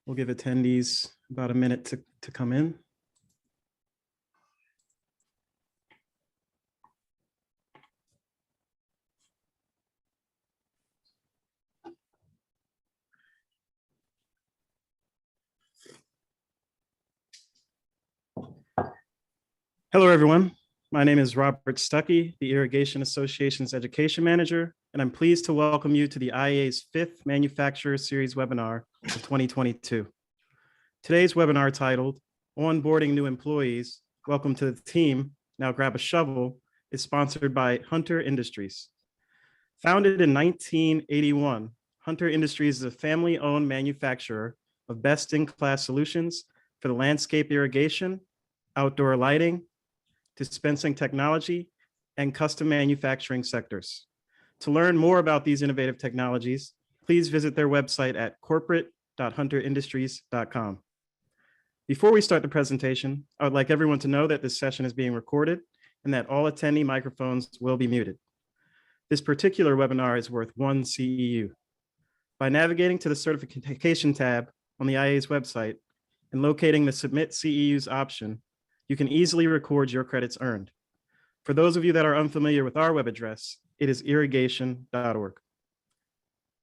We'll give attendees about a minute to come in. Hello, everyone. My name is Robert Stuckey, the Irrigation Association's Education Manager, and I'm pleased to welcome you to the IA's 5th Manufacturer Series webinar of 2022. Today's webinar, titled Onboarding New Employees, Welcome to the Team, Now Grab a Shovel, is sponsored by Hunter Industries. Founded in 1981, Hunter Industries is a family-owned manufacturer of best-in-class solutions for the landscape irrigation, outdoor lighting, dispensing technology, and custom manufacturing sectors. To learn more about these innovative technologies, please visit their website at corporate.hunterindustries.com. Before we start the presentation, I would like everyone to know that this session is being recorded and that all attendee microphones will be muted. This particular webinar is worth 1 CEU. By navigating to the certification tab on the IA's website and locating the Submit CEUs option, you can easily record your credits earned. For those of you that are unfamiliar with our web address, it is irrigation.org.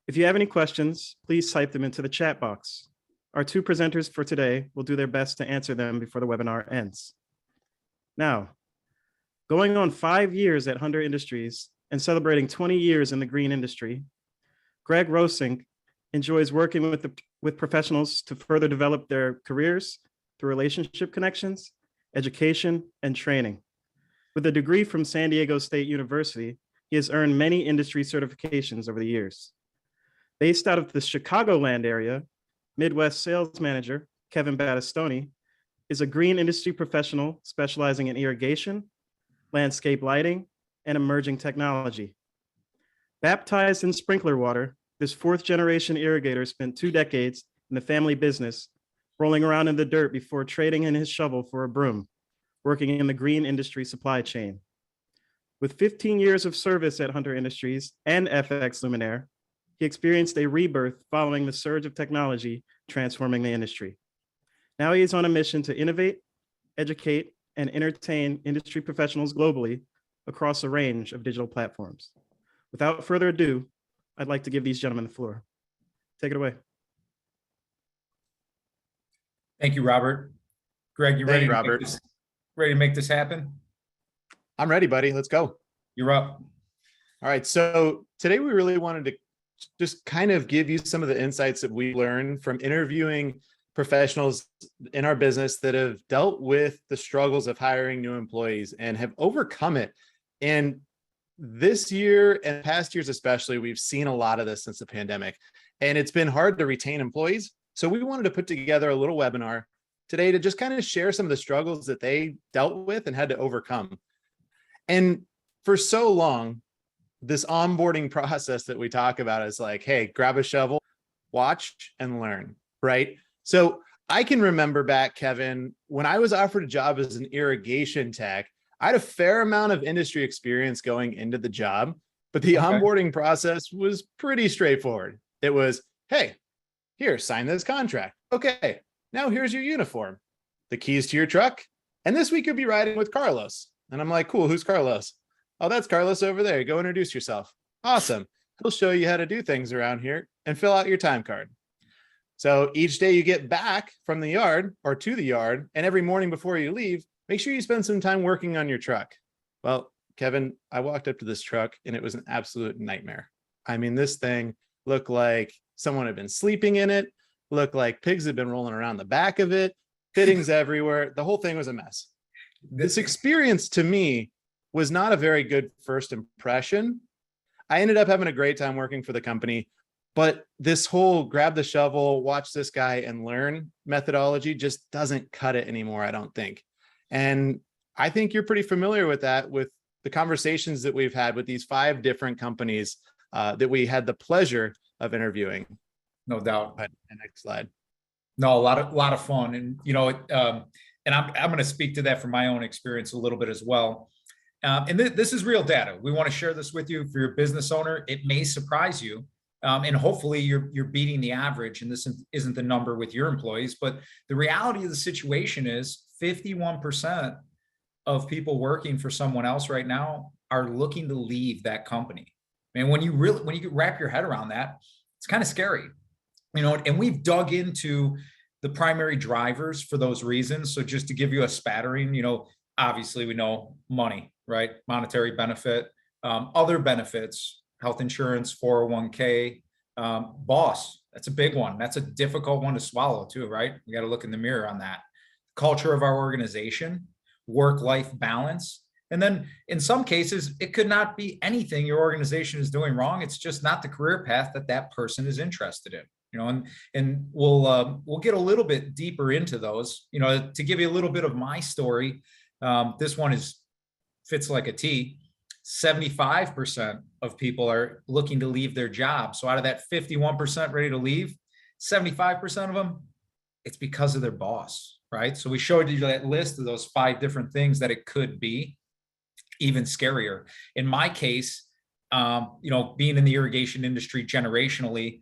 If you have any questions, please type them into the chat box. Our 2 presenters for today will do their best to answer them before the webinar ends. Now, going on 5 years at Hunter Industries and celebrating 20 years in the green industry, Greg Rosink enjoys working with professionals to further develop their careers through relationship connections, education, and training. With a degree from San Diego State University, he has earned many industry certifications over the years. Based out of the Chicagoland area, Midwest sales manager Kevin Battistoni is a green industry professional specializing in irrigation, landscape lighting, and emerging technology. Baptized in sprinkler water, this 4th-generation irrigator spent 2 decades in the family business, rolling around in the dirt before trading in his shovel for a broom, working in the green industry supply chain. With 15 years of service at Hunter Industries and FX Luminaire, he experienced a rebirth following the surge of technology transforming the industry. Now he is on a mission to innovate, educate, and entertain industry professionals globally across a range of digital platforms. Without further ado, I'd like to give these gentlemen the floor. Take it away. Thank you, Robert. Greg, you ready, Robert? Ready to make this happen? I'm ready, buddy. Let's go. You're up. All right. So today we really wanted to just kind of give you some of the insights that we learned from interviewing professionals in our business that have dealt with the struggles of hiring new employees and have overcome it. And this year and past years especially, we've seen a lot of this since the pandemic, and it's been hard to retain employees. So we wanted to put together a little webinar today to just kind of share some of the struggles that they dealt with and had to overcome. And for so long, this onboarding process that we talk about is like, hey, grab a shovel, watch and learn, right? So I can remember back, Kevin, when I was offered a job as an irrigation tech, I had a fair amount of industry experience going into the job, but the onboarding process was pretty straightforward. It was, hey, here, sign this contract. Okay, now here's your uniform, the keys to your truck, and this week you'll be riding with Carlos. And I'm like, cool, who's Carlos? Oh, that's Carlos over there. Go introduce yourself. Awesome. He'll show you how to do things around here and fill out your time card. So each day you get back from the yard or to the yard, and every morning before you leave, make sure you spend some time working on your truck. Well, Kevin, I walked up to this truck and it was an absolute nightmare. I mean, this thing looked like someone had been sleeping in it, looked like pigs had been rolling around the back of it, fittings everywhere. The whole thing was a mess. This experience to me was not a very good first impression. I ended up having a great time working for the company, but this whole grab the shovel, watch this guy and learn methodology just doesn't cut it anymore, I don't think. And I think you're pretty familiar with that, with the conversations that we've had with these 5 different companies that we had the pleasure of interviewing. No doubt. Next slide. No, a lot of fun. And, you know, and I'm going to speak to that from my own experience a little bit as well. And this is real data. We want to share this with you for your business owner. It may surprise you And hopefully you're beating the average, and this isn't the number with your employees, but the reality of the situation is 51% of people working for someone else right now are looking to leave that company. And when you wrap your head around that, it's kind of scary, and we've dug into the primary drivers for those reasons. So just to give you a spattering, obviously we know money, right? Monetary benefit, other benefits, health insurance, 401k, boss. That's a big one. That's a difficult one to swallow too, right? We got to look in the mirror on that. Culture of our organization, work-life balance. And then in some cases, it could not be anything your organization is doing wrong. It's just not the career path that person is interested in, and we'll get a little bit deeper into those, to give you a little bit of my story. This one fits like a T. 75% of people are looking to leave their job. So out of that 51% ready to leave, 75% of them, it's because of their boss, right? So we showed you that list of those 5 different things that it could be. Even scarier. In my case, being in the irrigation industry generationally,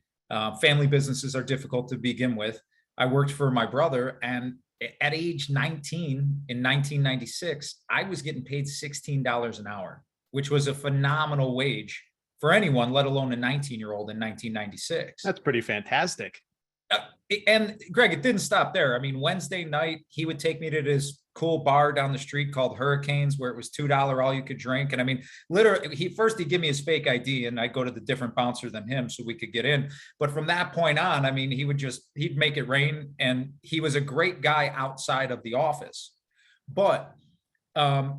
family businesses are difficult to begin with. I worked for my brother, and at age 19 in 1996, I was getting paid $16 an hour, which was a phenomenal wage for anyone, let alone a 19-year-old in 1996. That's pretty fantastic. And Greg, it didn't stop there. I mean, Wednesday night, he would take me to this cool bar down the street called Hurricanes, where it was $2 all you could drink. And I mean, literally, he'd give me his fake ID, and I'd go to the different bouncer than him so we could get in. But from that point on, I mean, he'd make it rain, and he was a great guy outside of the office. But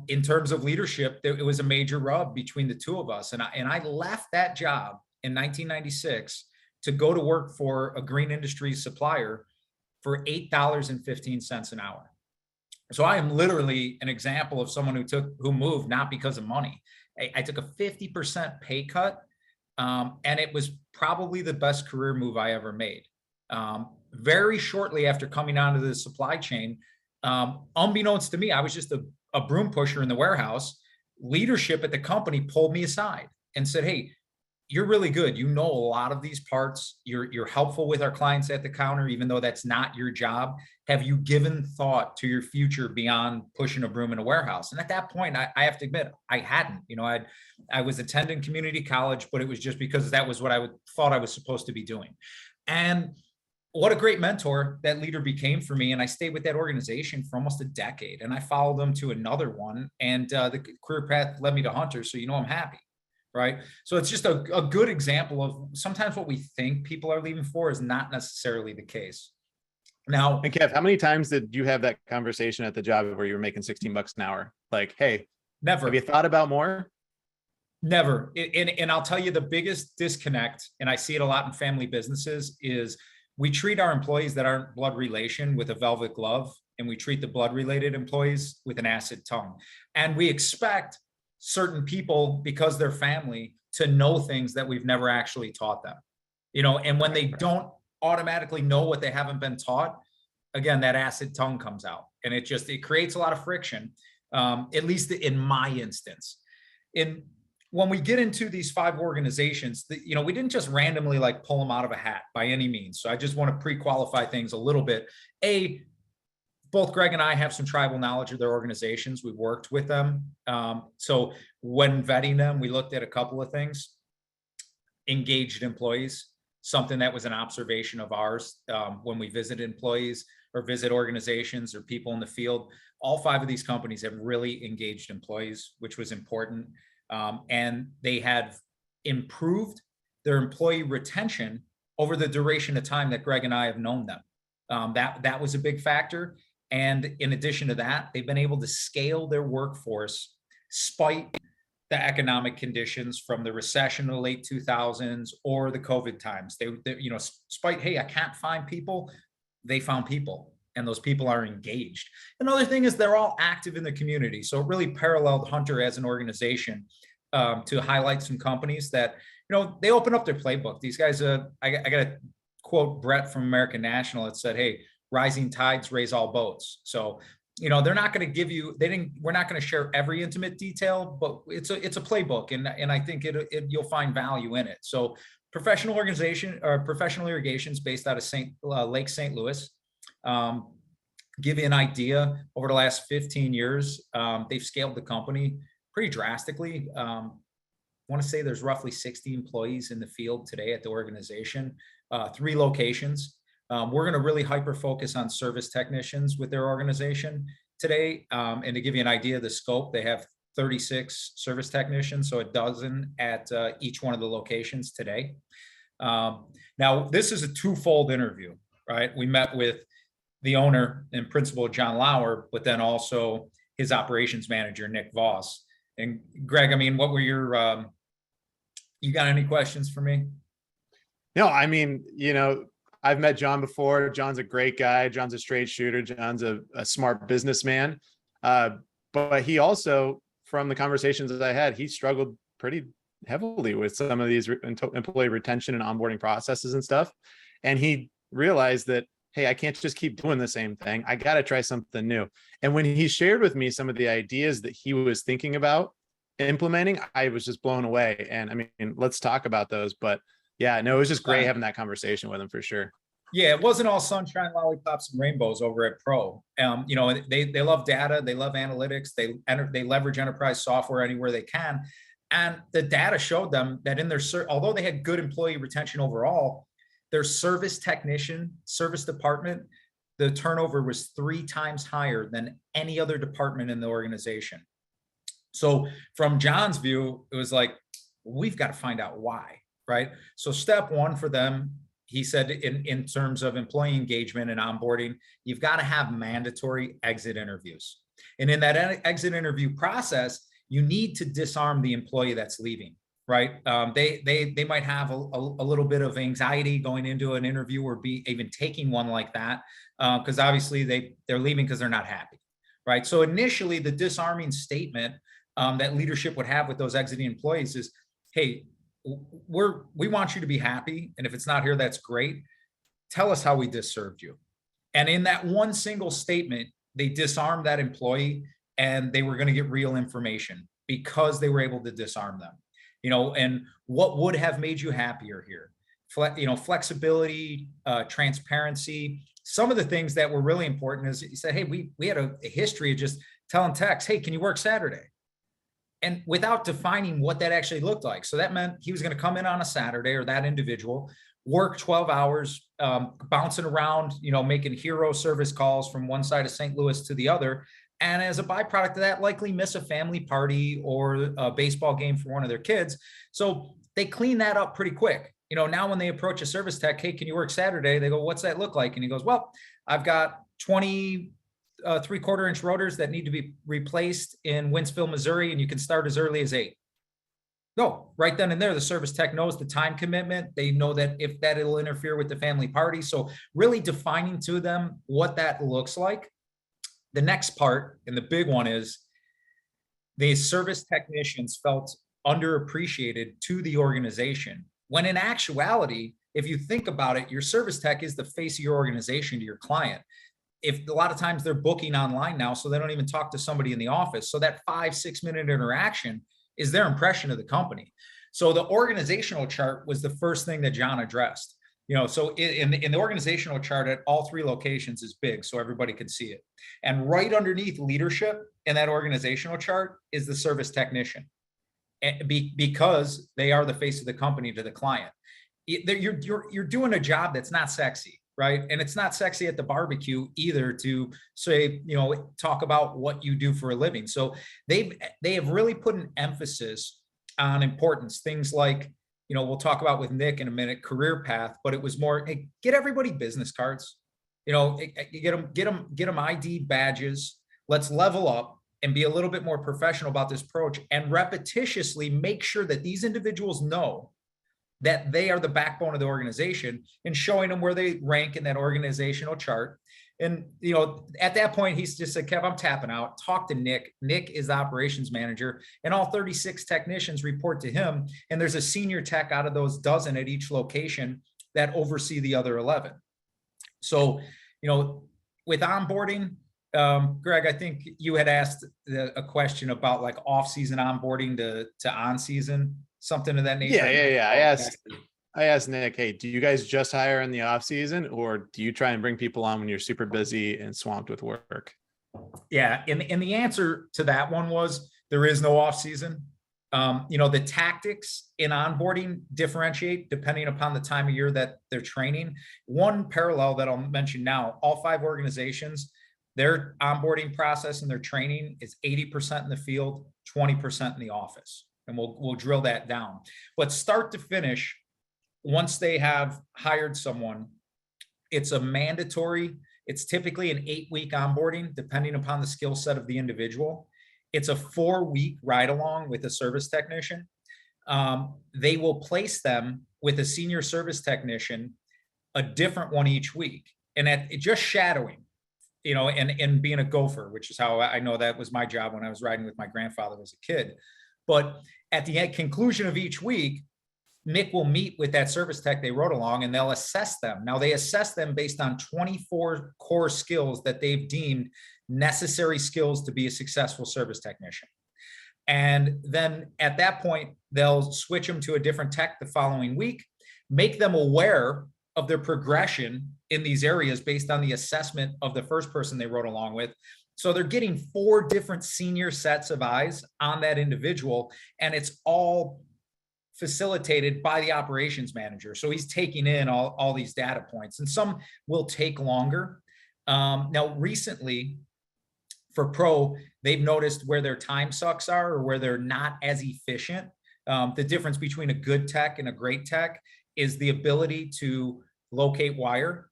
in terms of leadership, it was a major rub between the two of us. And I left that job in 1996 to go to work for a green industry supplier for $8.15 an hour. So I am literally an example of someone who moved not because of money. I took a 50% pay cut, and it was probably the best career move I ever made. Very shortly after coming onto the supply chain, unbeknownst to me, I was just a broom pusher in the warehouse. Leadership at the company pulled me aside and said, "Hey, you're really good. You know a lot of these parts. You're helpful with our clients at the counter, even though that's not your job. Have you given thought to your future beyond pushing a broom in a warehouse?" And at that point, I have to admit, I hadn't. I was attending community college, but it was just because that was what I thought I was supposed to be doing. And what a great mentor that leader became for me. And I stayed with that organization for almost a decade. And I followed them to another one. And the career path led me to Hunter. So, I'm happy. Right. So it's just a good example of sometimes what we think people are leaving for is not necessarily the case. Now, and Kev, how many times did you have that conversation at the job where you were making $16 an hour? Like, hey, never. Have you thought about more? Never. And I'll tell you the biggest disconnect, and I see it a lot in family businesses, is we treat our employees that aren't blood relation with a velvet glove, and we treat the blood related employees with an acid tongue. And we expect certain people, because they're family, to know things that we've never actually taught them, and when they don't automatically know what they haven't been taught, again, that acid tongue comes out, and it creates a lot of friction, at least in my instance. When we get into these 5 organizations, we didn't just randomly pull them out of a hat by any means. So I just want to pre-qualify things a little bit. Both Greg and I have some tribal knowledge of their organizations. We've worked with them. So when vetting them, we looked at a couple of things. Engaged employees, something that was an observation of ours when we visit employees or visit organizations or people in the field. All 5 of these companies have really engaged employees, which was important. And they had improved their employee retention over the duration of time that Greg and I have known them. That was a big factor. And in addition to that, they've been able to scale their workforce despite the economic conditions from the recession in the late 2000s or the COVID times. They despite, hey, I can't find people, they found people, and those people are engaged. Another thing is they're all active in the community. So it really paralleled Hunter as an organization to highlight some companies that, they open up their playbook. These guys, I got to quote Brett from American National. It said, "Hey, rising tides raise all boats." So they're not going to give you, we're not going to share every intimate detail, but it's a playbook. And I think you'll find value in it. So professional irrigations based out of Lake St. Louis. Give you an idea, over the last 15 years, they've scaled the company pretty drastically. I want to say there's roughly 60 employees in the field today at the organization, 3 locations. We're going to really hyper focus on service technicians with their organization today. And to give you an idea of the scope, they have 36 service technicians, so a dozen at each one of the locations today. Now, this is a twofold interview, right? We met with the owner and principal, John Lauer, but then also his operations manager, Nick Voss. And Greg, I mean, what were your, you got any questions for me? No, I mean, I've met John before. John's a great guy. John's a straight shooter. John's a smart businessman. But he also, from the conversations that I had, he struggled pretty heavily with some of these employee retention and onboarding processes and stuff. And he realized that, hey, I can't just keep doing the same thing. I got to try something new. And when he shared with me some of the ideas that he was thinking about implementing, I was just blown away. And I mean, let's talk about those. But yeah, no, it was just great having that conversation with him for sure. Yeah, it wasn't all sunshine, lollipops, and rainbows over at Pro. They love data, they love analytics, they leverage enterprise software anywhere they can, and the data showed them that in their although they had good employee retention overall, their service department, the turnover was 3 times higher than any other department in the organization. So from John's view, it was like, we've got to find out why. Right. So step one for them, he said, in terms of employee engagement and onboarding, you've got to have mandatory exit interviews. And in that exit interview process, you need to disarm the employee that's leaving. Right. They might have a little bit of anxiety going into an interview or even taking one like that, because obviously they're leaving because they're not happy. Right. So initially, the disarming statement that leadership would have with those exiting employees is, hey, we want you to be happy. And if it's not here, that's great. Tell us how we disserved you. And in that one single statement, they disarmed that employee and they were going to get real information because they were able to disarm them. And what would have made you happier here? Flexibility, transparency. Some of the things that were really important is he said, hey, we had a history of just telling techs, hey, can you work Saturday? And without defining what that actually looked like. So that meant he was going to come in on a Saturday, or that individual work 12 hours, bouncing around, making hero service calls from one side of St. Louis to the other. And as a byproduct of that, likely miss a family party or a baseball game for one of their kids. So they clean that up pretty quick. Now when they approach a service tech, hey, can you work Saturday? They go, what's that look like? And he goes, well, I've got 20 3/4 inch rotors that need to be replaced in Wentzville, Missouri, and you can start as early as 8. No, right then and there, the service tech knows the time commitment. They know that if that it'll interfere with the family party. So really defining to them what that looks like. The next part, and the big one, is the service technicians felt underappreciated to the organization, when in actuality, if you think about it, your service tech is the face of your organization to your client. If a lot of times they're booking online now, so they don't even talk to somebody in the office. So that 5-6 minute interaction is their impression of the company. So the organizational chart was the first thing that John addressed. So in the organizational chart at all 3 locations is big, so everybody can see it. And right underneath leadership in that organizational chart is the service technician, because they are the face of the company to the client. You're doing a job that's not sexy. Right. And it's not sexy at the barbecue either to say, talk about what you do for a living. So they have really put an emphasis on importance. Things like, we'll talk about with Nick in a minute, career path, but it was more, hey, get everybody business cards, get them ID badges. Let's level up and be a little bit more professional about this approach, and repetitiously make sure that these individuals know that they are the backbone of the organization, and showing them where they rank in that organizational chart. And, at that point, he's just said, Kev, I'm tapping out. Talk to Nick. Nick is the operations manager, and all 36 technicians report to him. And there's a senior tech out of those dozen at each location that oversee the other 11. So, with onboarding, Greg, I think you had asked a question about like off-season onboarding to on-season, something of that nature. Yeah. I asked Nick, hey, do you guys just hire in the off season, or do you try and bring people on when you're super busy and swamped with work? Yeah, and the answer to that one was there is no off season. The tactics in onboarding differentiate depending upon the time of year that they're training. One parallel that I'll mention now, all 5 organizations, their onboarding process and their training is 80% in the field, 20% in the office. And we'll drill that down. But start to finish, once they have hired someone, it's a mandatory, it's typically an 8-week onboarding, depending upon the skill set of the individual. It's a 4-week ride along with a service technician. They will place them with a senior service technician, a different one each week. And just shadowing, and being a gopher, which is how I know that was my job when I was riding with my grandfather as a kid. But at the conclusion of each week, Nick will meet with that service tech they rode along, and they'll assess them. Now, they assess them based on 24 core skills that they've deemed necessary skills to be a successful service technician. And then at that point, they'll switch them to a different tech the following week, make them aware of their progression in these areas based on the assessment of the first person they rode along with. So they're getting 4 different senior sets of eyes on that individual, and it's all facilitated by the operations manager. So he's taking in all these data points, and some will take longer. Now, recently for pro, they've noticed where their time sucks are or where they're not as efficient. The difference between a good tech and a great tech is the ability to locate wire,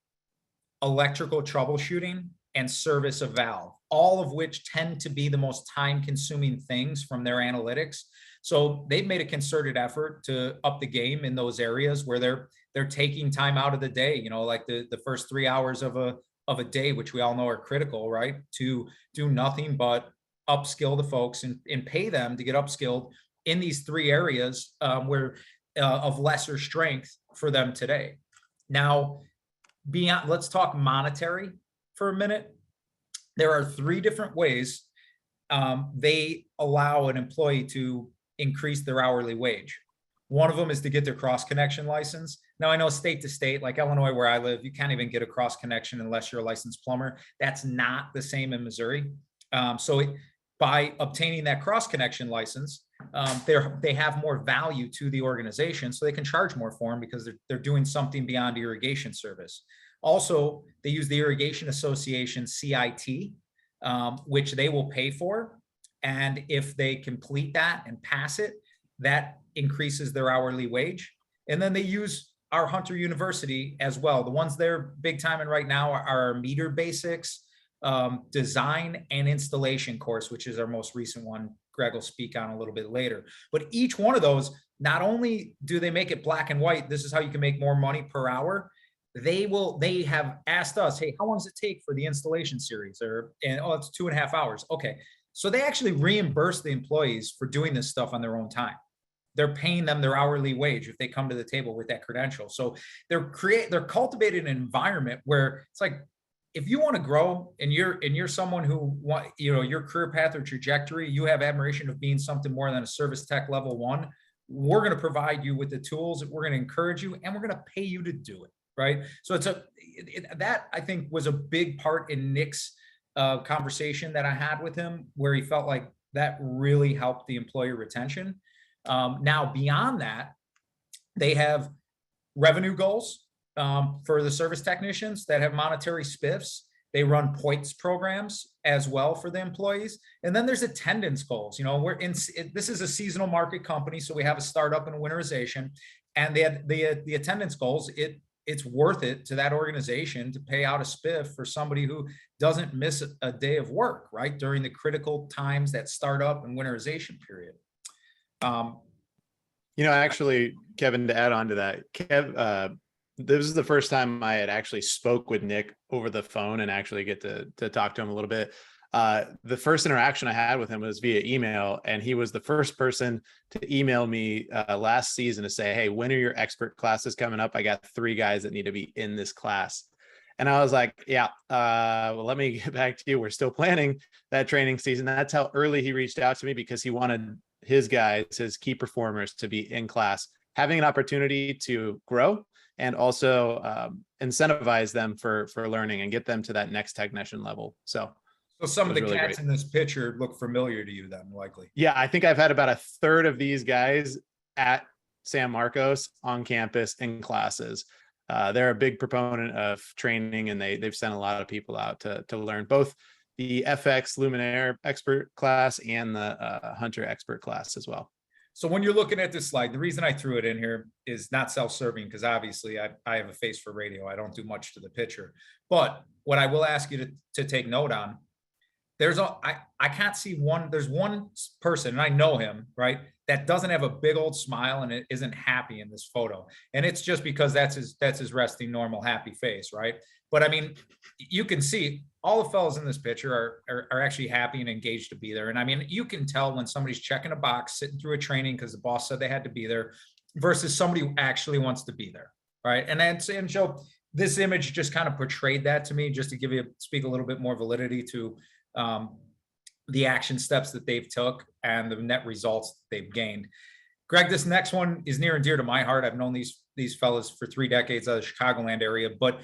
electrical troubleshooting, and service a valve, all of which tend to be the most time-consuming things from their analytics. So they've made a concerted effort to up the game in those areas where they're taking time out of the day, like the first 3 hours of a day, which we all know are critical, right? To do nothing but upskill the folks and pay them to get upskilled in these 3 areas where of lesser strength for them today. Now, let's talk monetary for a minute. There are 3 different ways they allow an employee to increase their hourly wage. One of them is to get their cross connection license. Now, I know state to state, like Illinois, where I live, you can't even get a cross connection unless you're a licensed plumber. That's not the same in Missouri. By obtaining that cross connection license, they have more value to the organization, so they can charge more for them because they're doing something beyond irrigation service. Also, they use the Irrigation Association CIT, which they will pay for. And if they complete that and pass it, that increases their hourly wage. And then they use our Hunter University as well. The ones they're big time in right now are our meter basics, design and installation course, which is our most recent one. Greg will speak on a little bit later. But each one of those, not only do they make it black and white, this is how you can make more money per hour. They have asked us, hey, how long does it take for the installation series? It's 2.5 hours. Okay. So they actually reimburse the employees for doing this stuff on their own time. They're paying them their hourly wage if they come to the table with that credential. So they're cultivating an environment where it's like, if you want to grow and you're someone who your career path or trajectory, you have admiration of being something more than a service tech level 1, we're going to provide you with the tools, we're going to encourage you, and we're going to pay you to do it. Right. So that I think was a big part in Nick's conversation that I had with him, where he felt like that really helped the employee retention. Now, beyond that, they have revenue goals for the service technicians that have monetary spiffs. They run points programs as well for the employees. And then there's attendance goals. This is a seasonal market company, so we have a startup and a winterization, and they had the attendance goals. It's worth it to that organization to pay out a spiff for somebody who doesn't miss a day of work, right, during the critical times that startup and winterization period. Actually, Kevin, to add on to that, this is the first time I had actually spoke with Nick over the phone and actually get to talk to him a little bit. The first interaction I had with him was via email, and he was the first person to email me last season to say, hey, when are your expert classes coming up? I got 3 guys that need to be in this class. And I was like, yeah, well, let me get back to you. We're still planning that training season. That's how early he reached out to me, because he wanted his guys, his key performers, to be in class, having an opportunity to grow and also incentivize them for learning and get them to that next technician level. So some of the really cats great. in this picture look familiar to you then, likely. Yeah, I think I've had about a third of these guys at San Marcos on campus in classes. They're a big proponent of training, and they've sent a lot of people out to learn both the FX Luminaire expert class and the Hunter expert class as well. So when you're looking at this slide, the reason I threw it in here is not self-serving, because obviously I have a face for radio. I don't do much to the picture. But what I will ask you to take note on, I can't see there's one person, and I know him, right, that doesn't have a big old smile and it isn't happy in this photo. And it's just because that's his resting, normal, happy face, right? But I mean, you can see all the fellas in this picture are actually happy and engaged to be there. And I mean, you can tell when somebody's checking a box, sitting through a training because the boss said they had to be there, versus somebody who actually wants to be there, right? And so this image just kind of portrayed that to me, just to speak a little bit more validity to the action steps that they've took and the net results that they've gained. Greg, this next one is near and dear to my heart. I've known these fellas for 3 decades out of the Chicagoland area, but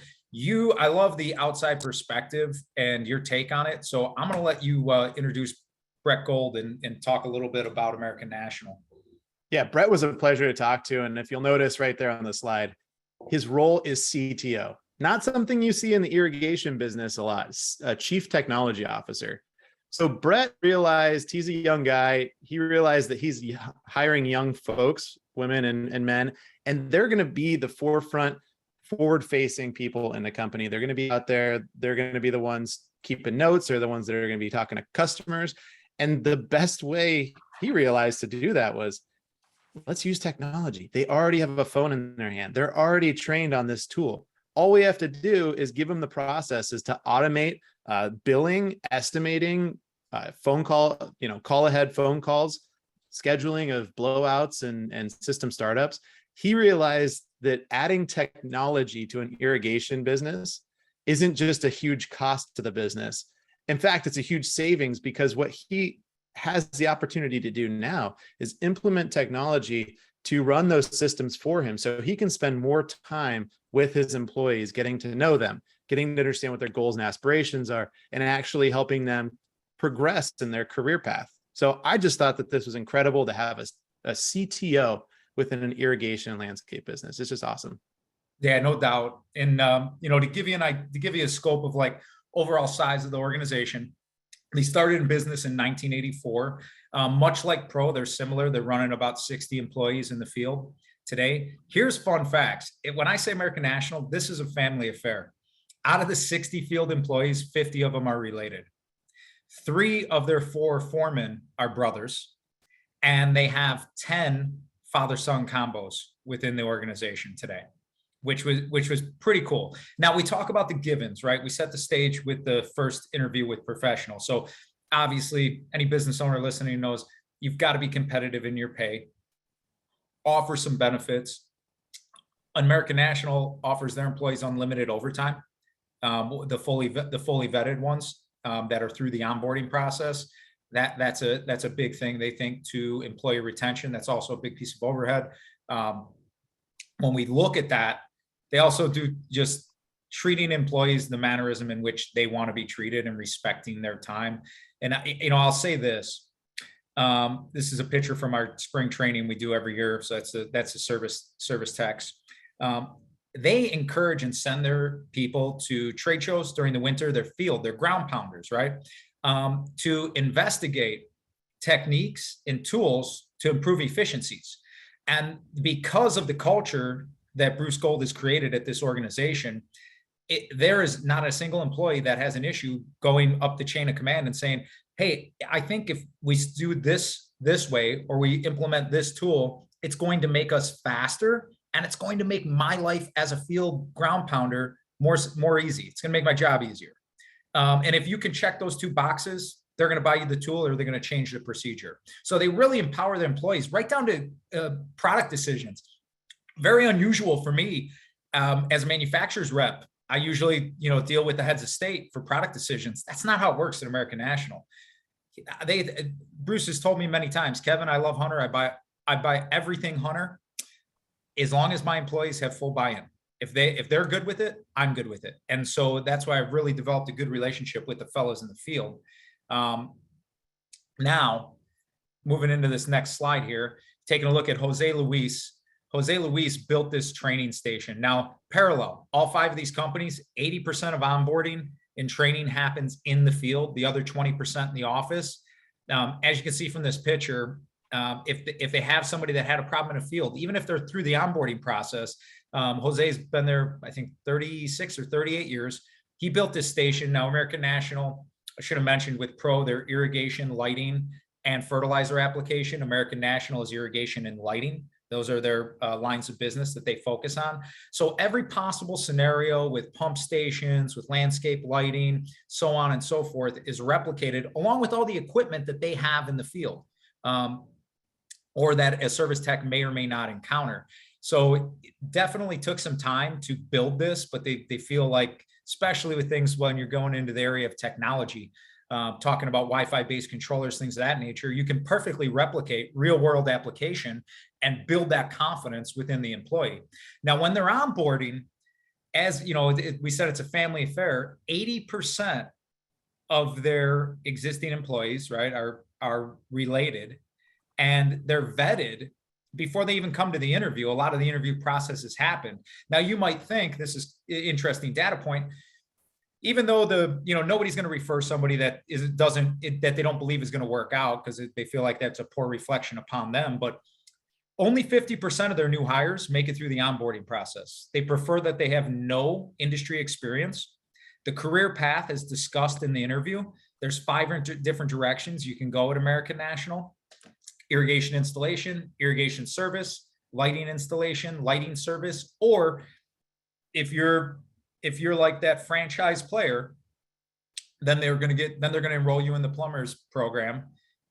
I love the outside perspective and your take on it. So I'm going to let you introduce Brett Gold and talk a little bit about American National. Yeah, Brett was a pleasure to talk to. And if you'll notice right there on the slide, his role is CTO, not something you see in the irrigation business a lot, a chief technology officer. So Brett realized, he's a young guy. He realized that he's hiring young folks, women and men, and they're going to be the forefront, forward-facing people in the company. They're going to be out there. They're going to be the ones keeping notes. They're the ones that are going to be talking to customers. And the best way he realized to do that was, let's use technology. They already have a phone in their hand. They're already trained on this tool. All we have to do is give them the processes to automate billing, estimating, phone call ahead phone calls, scheduling of blowouts and system startups. He realized that adding technology to an irrigation business isn't just a huge cost to the business. In fact, it's a huge savings, because what he has the opportunity to do now is implement technology to run those systems for him, so he can spend more time with his employees, getting to know them, getting to understand what their goals and aspirations are, and actually helping them progress in their career path. So I just thought that this was incredible to have a CTO within an irrigation and landscape business. It's just awesome. Yeah, no doubt. And to give you a scope of like overall size of the organization, they started in business in 1984. Much like Pro, they're similar. They're running about 60 employees in the field today. Here's fun facts. When I say American National, this is a family affair. Out of the 60 field employees, 50 of them are related. 3 of their 4 foremen are brothers, and they have 10 father-son combos within the organization today, which was pretty cool. Now we talk about the givens, right? We set the stage with the first interview with professionals. So obviously any business owner listening knows you've got to be competitive in your pay, offer some benefits. American National offers their employees unlimited overtime, the fully vetted ones that are through the onboarding process. That's a big thing, they think, to employee retention. That's also a big piece of overhead. When we look at that, they also do just treating employees the mannerism in which they want to be treated and respecting their time. And I'll say this. This is a picture from our spring training we do every year. So that's a service techs. They encourage and send their people to trade shows during the winter, their ground pounders, right? To investigate techniques and tools to improve efficiencies. And because of the culture that Bruce Gold has created at this organization, there is not a single employee that has an issue going up the chain of command and saying, hey, I think if we do this way, or we implement this tool, it's going to make us faster, and it's going to make my life as a field ground pounder more easy. It's going to make my job easier. And if you can check those 2 boxes, they're going to buy you the tool, or they're going to change the procedure. So they really empower their employees right down to product decisions. Very unusual for me as a manufacturer's rep I usually, deal with the heads of state for product decisions. That's not how it works at American National. Bruce has told me many times, Kevin, I love Hunter. I buy everything Hunter, as long as my employees have full buy-in. If they're good with it, I'm good with it. And so that's why I've really developed a good relationship with the fellows in the field. Now, moving into this next slide here, taking a look at Jose Luis. Jose Luis built this training station. Now, parallel, all 5 of these companies, 80% of onboarding and training happens in the field, the other 20% in the office. As you can see from this picture, if they have somebody that had a problem in the field, even if they're through the onboarding process, Jose's been there, I think 36 or 38 years. He built this station. Now, American National, I should have mentioned with Pro, their irrigation, lighting, and fertilizer application. American National is irrigation and lighting. Those are their lines of business that they focus on. So every possible scenario with pump stations, with landscape lighting, so on and so forth, is replicated along with all the equipment that they have in the field, or that a service tech may or may not encounter. So it definitely took some time to build this, but they feel like, especially with things when you're going into the area of technology, talking about Wi-Fi based controllers, things of that nature, you can perfectly replicate real world application and build that confidence within the employee. Now, when they're onboarding, as you know, we said it's a family affair, 80% of their existing employees, right, are related, and they're vetted before they even come to the interview. A lot of the interview processes happen. Now, you might think, this is an interesting data point, even though nobody's going to refer somebody that that they don't believe is going to work out because they feel like that's a poor reflection upon them. But only 50% of their new hires make it through the onboarding process. They prefer that they have no industry experience. The career path is discussed in the interview. There's 5 different directions you can go at American National: irrigation installation, irrigation service, lighting installation, lighting service, or if you're like that franchise player, then they're going to enroll you in the plumbers program,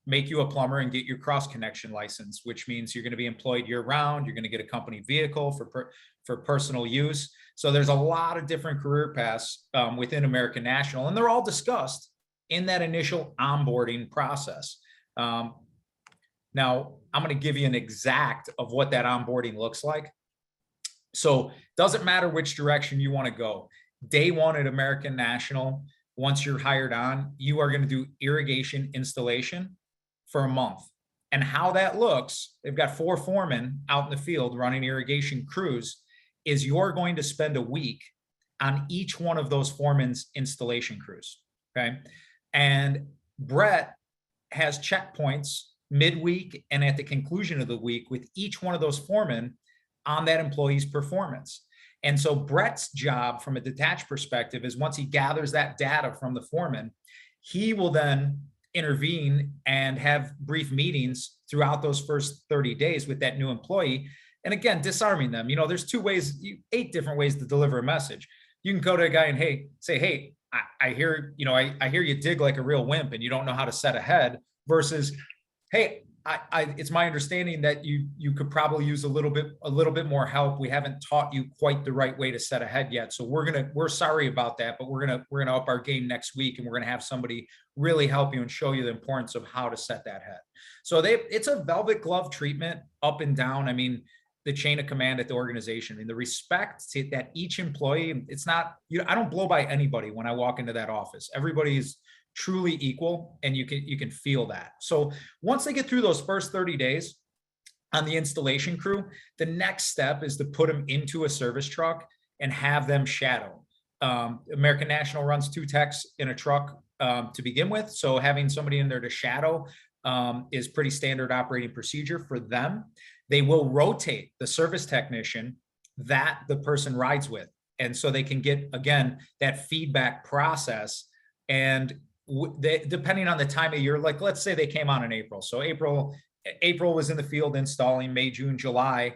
make you a plumber, and get your cross connection license, which means you're going to be employed year round. You're going to get a company vehicle for personal use. So there's a lot of different career paths within American National, and they're all discussed in that initial onboarding process. Now, I'm going to give you an exact of what that onboarding looks like. So doesn't matter which direction you want to go. Day one at American National, once you're hired on, you are going to do irrigation installation for a month. And how that looks, they've got 4 foremen out in the field running irrigation crews, is you're going to spend a week on each one of those foremen's installation crews, okay? And Brett has checkpoints midweek and at the conclusion of the week with each one of those foremen on that employee's performance. And so Brett's job from a detached perspective is, once he gathers that data from the foreman, he will then intervene and have brief meetings throughout those first 30 days with that new employee. And again, disarming them. There's 8 different ways to deliver a message. You can go to a guy and say, hey, I hear you dig like a real wimp and you don't know how to set ahead, versus, hey, it's my understanding that you could probably use a little bit more help. We haven't taught you quite the right way to set ahead yet. So we're sorry about that, but we're gonna up our game next week, and we're gonna have somebody really help you and show you the importance of how to set that head. So it's a velvet glove treatment up and down. I mean, the chain of command at the organization, and the respect that each employee, it's not, I don't blow by anybody when I walk into that office. Everybody's truly equal, and you can feel that. So once they get through those first 30 days on the installation crew, the next step is to put them into a service truck and have them shadow. American National runs 2 techs in a truck to begin with. So having somebody in there to shadow is pretty standard operating procedure for them. They will rotate the service technician that the person rides with. And so they can get, again, that feedback process. And depending on the time of year, like let's say they came on in April. So April was in the field installing, May, June, July.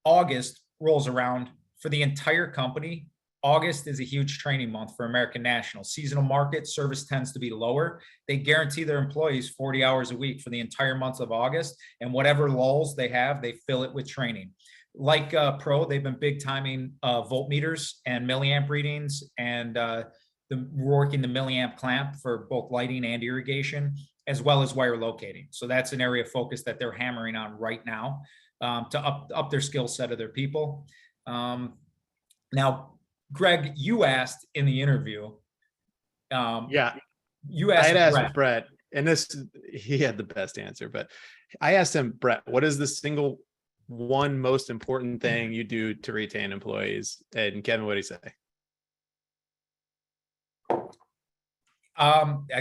August rolls around for the entire company. August is a huge training month for American National. Seasonal market service tends to be lower. They guarantee their employees 40 hours a week for the entire month of August, and whatever lulls they have, they fill it with training. like Pro, they've been big timing voltmeters and milliamp readings, and working the milliamp clamp for both lighting and irrigation, as well as wire locating. So that's an area of focus that they're hammering on right now, to up their skill set of their people. Now, Greg, you asked in the interview. Yeah, you I had asked asked Brett, and he had the best answer, but I asked him, Brett, what is the single one most important thing you do to retain employees? And Kevin, what did he say?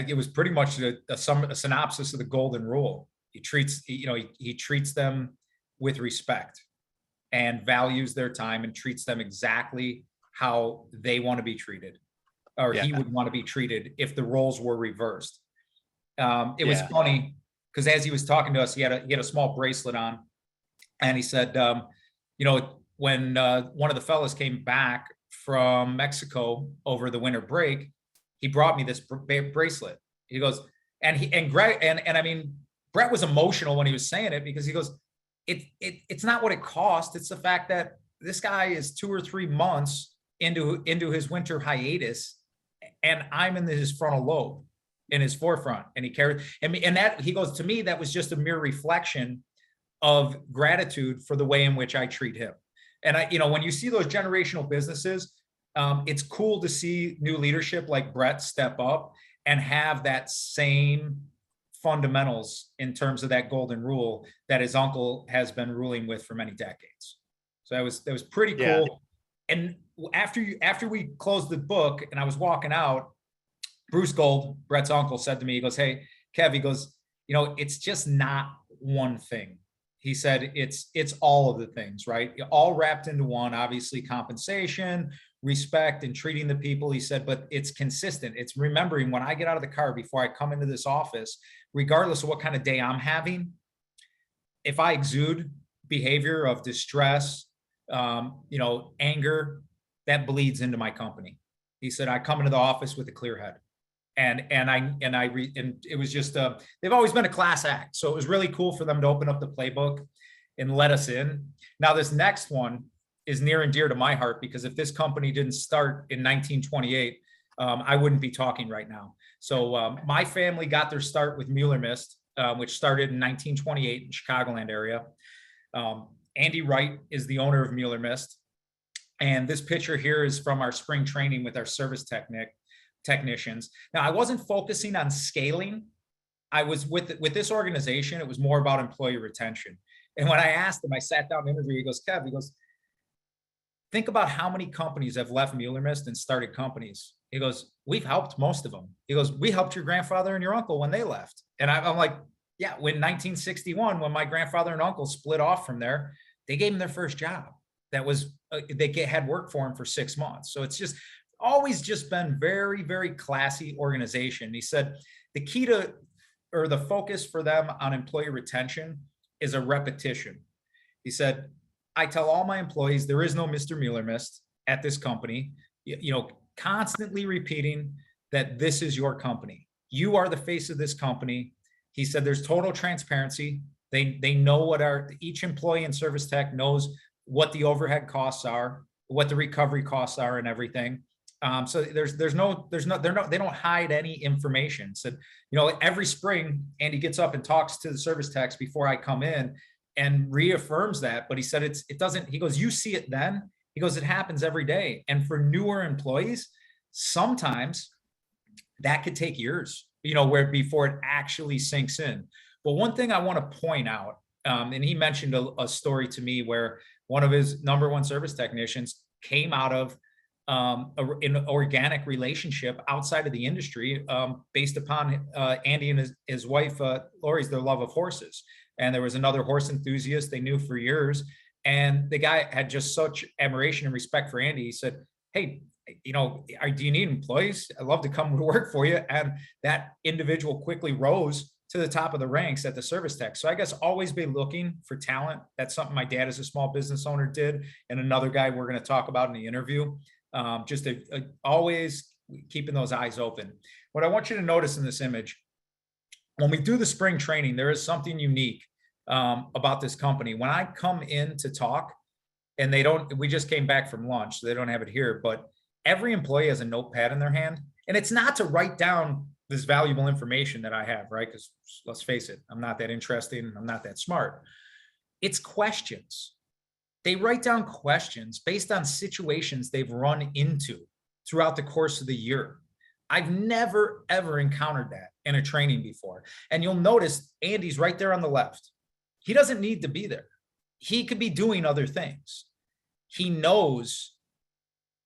It was pretty much a synopsis of the golden rule. He treats them with respect and values their time and treats them exactly how they want to be treated, or he would want to be treated if the roles were reversed. It was funny because as he was talking to us, he had a small bracelet on, and he said, when one of the fellas came back from Mexico over the winter break, he brought me this bracelet. He goes, and Greg, and I mean, Brett was emotional when he was saying it, because he goes, it's not what it cost. It's the fact that this guy is 2 or 3 months into his winter hiatus, and I'm in his frontal lobe, in his forefront, and he carried, and that, he goes, to me, that was just a mere reflection of gratitude for the way in which I treat him. And when you see those generational businesses, it's cool to see new leadership like Brett step up and have that same fundamentals in terms of that golden rule that his uncle has been ruling with for many decades. So that was pretty cool. Yeah. And after we closed the book and I was walking out, Bruce Gold, Brett's uncle, said to me, he goes, "Hey, Kev," he goes, it's just not one thing. He said, it's all of the things, right? All wrapped into one, obviously compensation, respect, and treating the people. He said, but it's consistent. It's remembering when I get out of the car before I come into this office, regardless of what kind of day I'm having, if I exude behavior of distress, anger, that bleeds into my company. He said, I come into the office with a clear head. And it was just, they've always been a class act. So it was really cool for them to open up the playbook and let us in. Now, this next one is near and dear to my heart, because if this company didn't start in 1928, I wouldn't be talking right now. So my family got their start with Mueller Mist, which started in 1928 in Chicagoland area. Andy Wright is the owner of Mueller Mist. And this picture here is from our spring training with our service technicians. Now, I wasn't focusing on scaling. I was with this organization, it was more about employee retention. And when I asked him, I sat down in an interview, he goes, Kev, he goes, think about how many companies have left Mueller Mist and started companies. He goes, we've helped most of them. He goes, we helped your grandfather and your uncle when they left. And I'm like, yeah, when 1961, when my grandfather and uncle split off from there, they gave him their first job. That was, they had work for him for 6 months. So it's just always just been very, very classy organization. He said, the key to, or the focus for them on employee retention is a repetition. He said, I tell all my employees, there is no Mr. Mueller Mist at this company, constantly repeating that this is your company. You are the face of this company. He said, there's total transparency. They know what each employee in service tech knows what the overhead costs are, what the recovery costs are, and everything. So they don't hide any information. So, every spring, Andy gets up and talks to the service techs before I come in and reaffirms that. But he said, it doesn't, he goes, you see it then. He goes, it happens every day. And for newer employees, sometimes that could take years, before it actually sinks in. But one thing I want to point out, and he mentioned a story to me where one of his number one service technicians came out of an organic relationship outside of the industry, based upon Andy and his wife, Lori's, their love of horses. And there was another horse enthusiast they knew for years. And the guy had just such admiration and respect for Andy. He said, hey, do you need employees? I'd love to come to work for you. And that individual quickly rose to the top of the ranks at the service tech. So I guess always be looking for talent. That's something my dad as a small business owner did. And another guy we're going to talk about in the interview. Always keeping those eyes open. What I want you to notice in this image, when we do the spring training, there is something unique about this company. When I come in to talk, and we just came back from lunch, so they don't have it here, but every employee has a notepad in their hand. And it's not to write down this valuable information that I have, right? Because let's face it, I'm not that interesting. I'm not that smart. It's questions. They write down questions based on situations they've run into throughout the course of the year. I've never, ever encountered that in a training before. And you'll notice Andy's right there on the left. He doesn't need to be there. He could be doing other things. He knows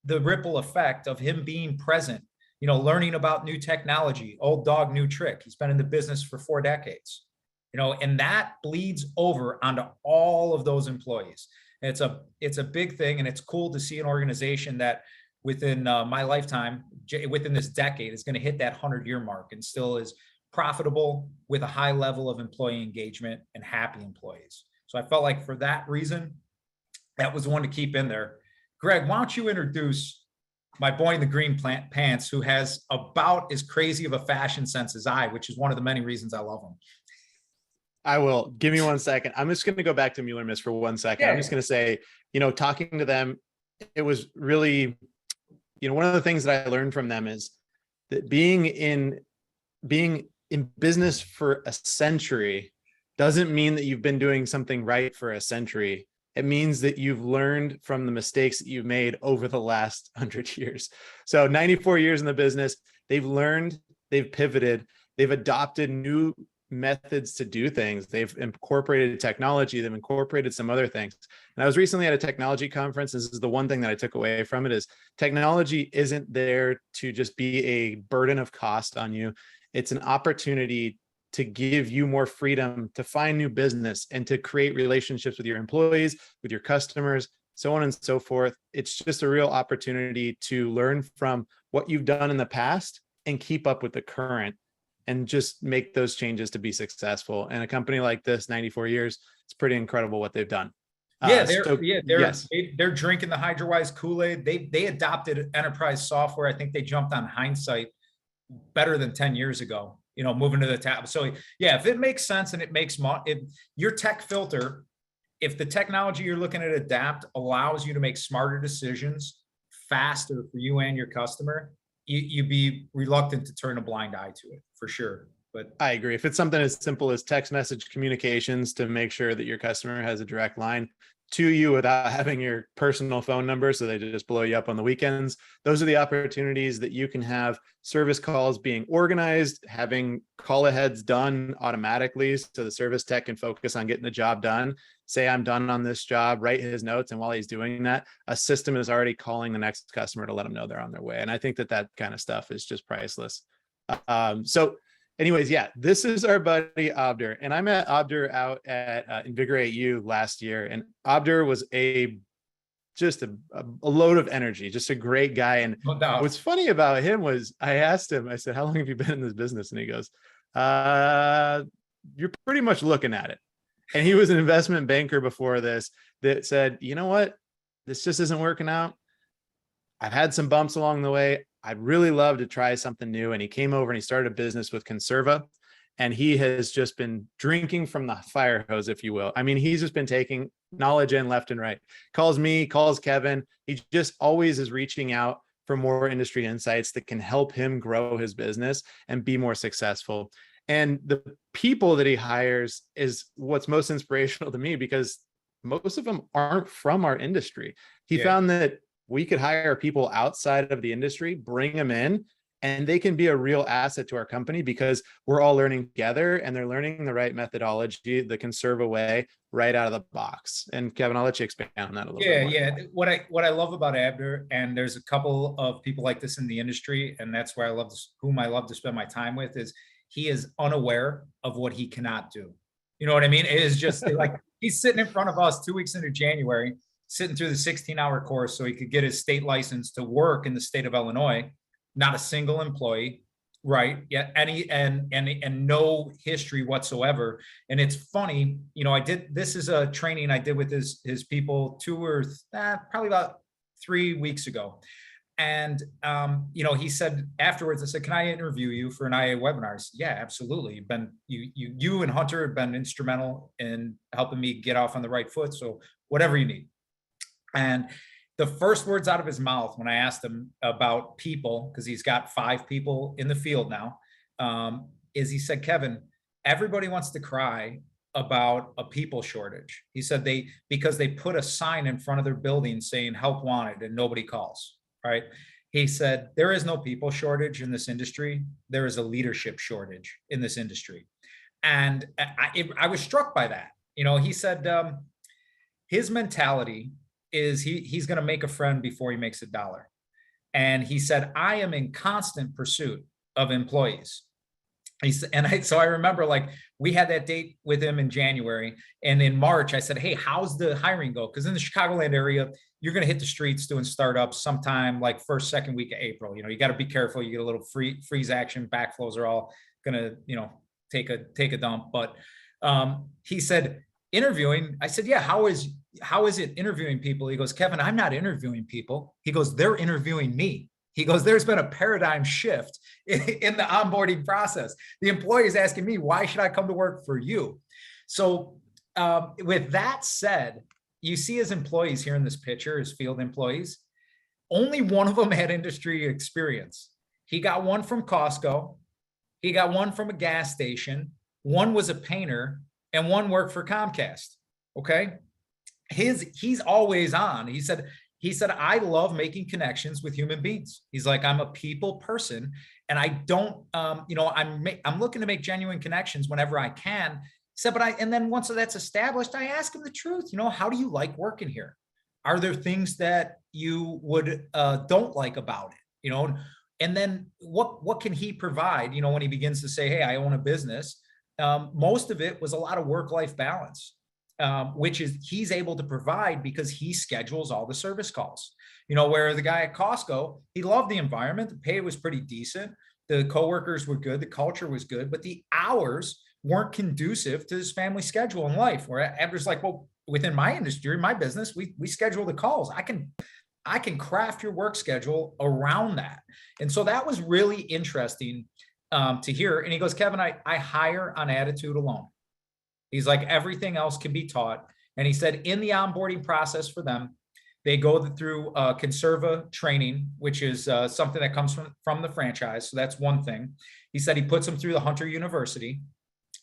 the ripple effect of him being present, learning about new technology, old dog, new trick. He's been in the business for 4 decades, and that bleeds over onto all of those employees. And it's a big thing. And it's cool to see an organization that within my lifetime, within this decade, is going to hit that 100-year mark and still is profitable with a high level of employee engagement and happy employees. So I felt like for that reason, that was one to keep in there. Greg, why don't you introduce my boy in the green pants, who has about as crazy of a fashion sense as I, which is one of the many reasons I love him. I will. Give me 1 second. I'm just going to go back to Mueller Mist for 1 second. Yeah. I'm just going to say, talking to them, it was really, one of the things that I learned from them is that being in business for a century doesn't mean that you've been doing something right for a century. It means that you've learned from the mistakes that you've made over the last 100 years. So 94 years in the business, they've learned, they've pivoted, they've adopted new methods to do things. They've incorporated technology, they've incorporated some other things. And I was recently at a technology conference. This is the one thing that I took away from it, is technology isn't there to just be a burden of cost on you. It's an opportunity to give you more freedom to find new business and to create relationships with your employees, with your customers, so on and so forth. It's just a real opportunity to learn from what you've done in the past and keep up with the current and just make those changes to be successful. And a company like this, 94 years, it's pretty incredible what they've done. They're drinking the HydroWise Kool-Aid. They adopted enterprise software. I think they jumped on Hindsight better than 10 years ago, moving to the tab. So yeah, if it makes sense and it makes your tech filter, if the technology you're looking at adapt allows you to make smarter decisions faster for you and your customer, you'd be reluctant to turn a blind eye to it, for sure. But I agree. If it's something as simple as text message communications to make sure that your customer has a direct line to you without having your personal phone number, so they just blow you up on the weekends, those are the opportunities that you can have service calls being organized, having call aheads done automatically so the service tech can focus on getting the job done. Say, I'm done on this job, write his notes, and while he's doing that, a system is already calling the next customer to let them know they're on their way. And I think that kind of stuff is just priceless. So anyways, yeah, this is our buddy Abdur, and I met Abdur out at Invigorate You last year, and Abdur was just a load of energy, just a great guy. And what's funny about him was I asked him, I said, how long have you been in this business? And he goes, you're pretty much looking at it. And he was an investment banker before this that said, you know what, this just isn't working out. I've had some bumps along the way. I'd really love to try something new. And he came over and he started a business with Conserva. And he has just been drinking from the fire hose, if you will. I mean, he's just been taking knowledge in left and right. Calls me, calls Kevin. He just always is reaching out for more industry insights that can help him grow his business and be more successful. And the people that he hires is what's most inspirational to me, because most of them aren't from our industry. He found that we could hire people outside of the industry, bring them in, and they can be a real asset to our company because we're all learning together and they're learning the right methodology, the Conserva way, right out of the box. And Kevin, I'll let you expand on that a little bit more. Yeah. What I love about Abdur, and there's a couple of people like this in the industry, and that's where whom I love to spend my time with, is he is unaware of what he cannot do. You know what I mean? It is just like he's sitting in front of us 2 weeks into January, sitting through the 16-hour course so he could get his state license to work in the state of Illinois. Not a single employee, right? Yeah, and no history whatsoever. And it's funny, this is a training I did with his people probably about 3 weeks ago. And, he said afterwards, I said, can I interview you for an IA webinar? I said, yeah, absolutely. You and Hunter have been instrumental in helping me get off on the right foot. So whatever you need. And the first words out of his mouth when I asked him about people, because he's got 5 people in the field now, is he said, Kevin, everybody wants to cry about a people shortage. He said because they put a sign in front of their building saying help wanted and nobody calls, right? He said, there is no people shortage in this industry. There is a leadership shortage in this industry. And I was struck by that. He said his mentality is he's going to make a friend before he makes $1. And he said, I am in constant pursuit of employees. So I remember, like, we had that date with him in January, and in March I said, hey, how's the hiring go? Because in the Chicagoland area, you're going to hit the streets doing startups sometime like first, second week of April. You got to be careful. You get a little freeze action. Backflows are all going to, take a dump. But he said, interviewing. I said, yeah, how is it interviewing people? He goes, Kevin, I'm not interviewing people. He goes, they're interviewing me. He goes, there's been a paradigm shift in the onboarding process. The employee is asking me, why should I come to work for you? So with that said, you see his employees here in this picture, his field employees, only one of them had industry experience. He got one from Costco. He got one from a gas station. One was a painter and one worked for Comcast. Okay. He's always on. He said, I love making connections with human beings. He's like, I'm a people person, and I don't, I'm looking to make genuine connections whenever I can. He said, and then once that's established, I ask him the truth. How do you like working here? Are there things that you would don't like about it? And then what can he provide? When he begins to say, hey, I own a business, most of it was a lot of work-life balance. Which is he's able to provide because he schedules all the service calls. Where the guy at Costco, he loved the environment. The pay was pretty decent. The coworkers were good. The culture was good, but the hours weren't conducive to his family schedule in life. Where Andrew's like, well, within my industry, my business, we schedule the calls. I can craft your work schedule around that. And so that was really interesting to hear. And he goes, Kevin, I hire on attitude alone. He's like, everything else can be taught. And he said in the onboarding process for them, they go through Conserva training, which is something that comes from the franchise. So that's one thing. He said he puts them through the Hunter University.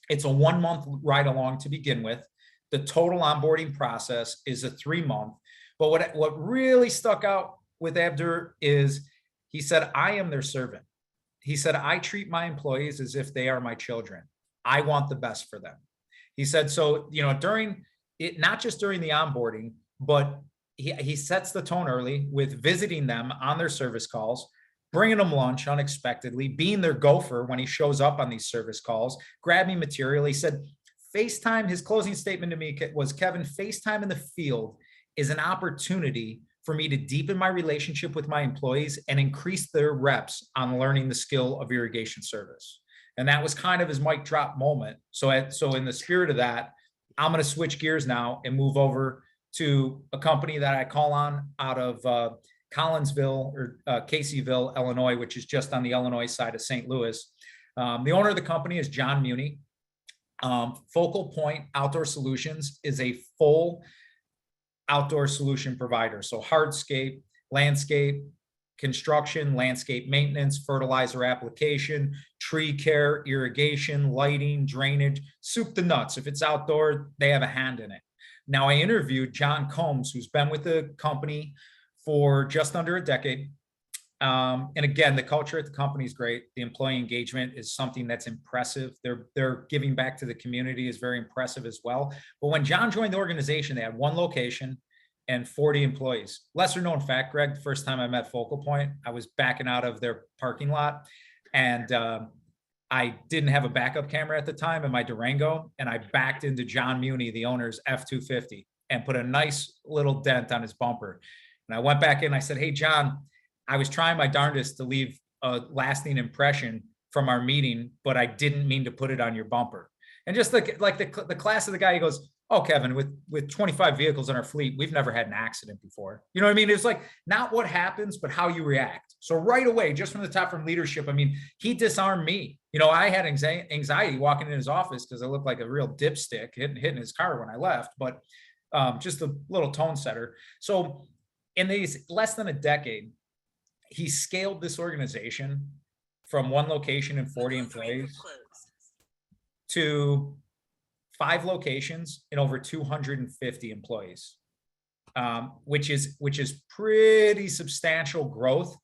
It's a 1-month ride along to begin with. The total onboarding process is a 3-month. But what really stuck out with Abdur is he said, I am their servant. He said, I treat my employees as if they are my children. I want the best for them. He said, so, during it, not just during the onboarding, but he sets the tone early with visiting them on their service calls, bringing them lunch unexpectedly, being their gopher when he shows up on these service calls, grabbing material. He said, FaceTime, his closing statement to me was, Kevin, FaceTime in the field is an opportunity for me to deepen my relationship with my employees and increase their reps on learning the skill of irrigation service. And that was kind of his mic drop moment. So in the spirit of that, I'm going to switch gears now and move over to a company that I call on out of Collinsville or Caseyville, Illinois, which is just on the Illinois side of St. Louis. The owner of the company is John Muni. Focal Point Outdoor Solutions is a full outdoor solution provider. So hardscape, landscape, construction, landscape maintenance, fertilizer application, tree care, irrigation, lighting, drainage, soup to nuts. If it's outdoor, they have a hand in it. Now, I interviewed John Combs, who's been with the company for just under a decade. And again, the culture at the company is great. The employee engagement is something that's impressive. They're giving back to the community is very impressive as well. But when John joined the organization, they had 1 location and 40 employees. Lesser known fact, Greg, the first time I met Focal Point, I was backing out of their parking lot, and I didn't have a backup camera at the time in my Durango, and I backed into John Muni, the owner's F-250, and put a nice little dent on his bumper. And I went back in, I said, hey, John, I was trying my darndest to leave a lasting impression from our meeting, but I didn't mean to put it on your bumper. And just the class of the guy, he goes, oh, Kevin, with 25 vehicles in our fleet, we've never had an accident before. You know what I mean? It's like not what happens, but how you react. So right away, just from the top, from leadership, I mean, he disarmed me. I had anxiety walking in his office because I looked like a real dipstick hitting his car when I left. But just a little tone setter. So in these less than a decade, he scaled this organization from one location and 40 employees to 5 locations and over 250 employees, which is pretty substantial growth.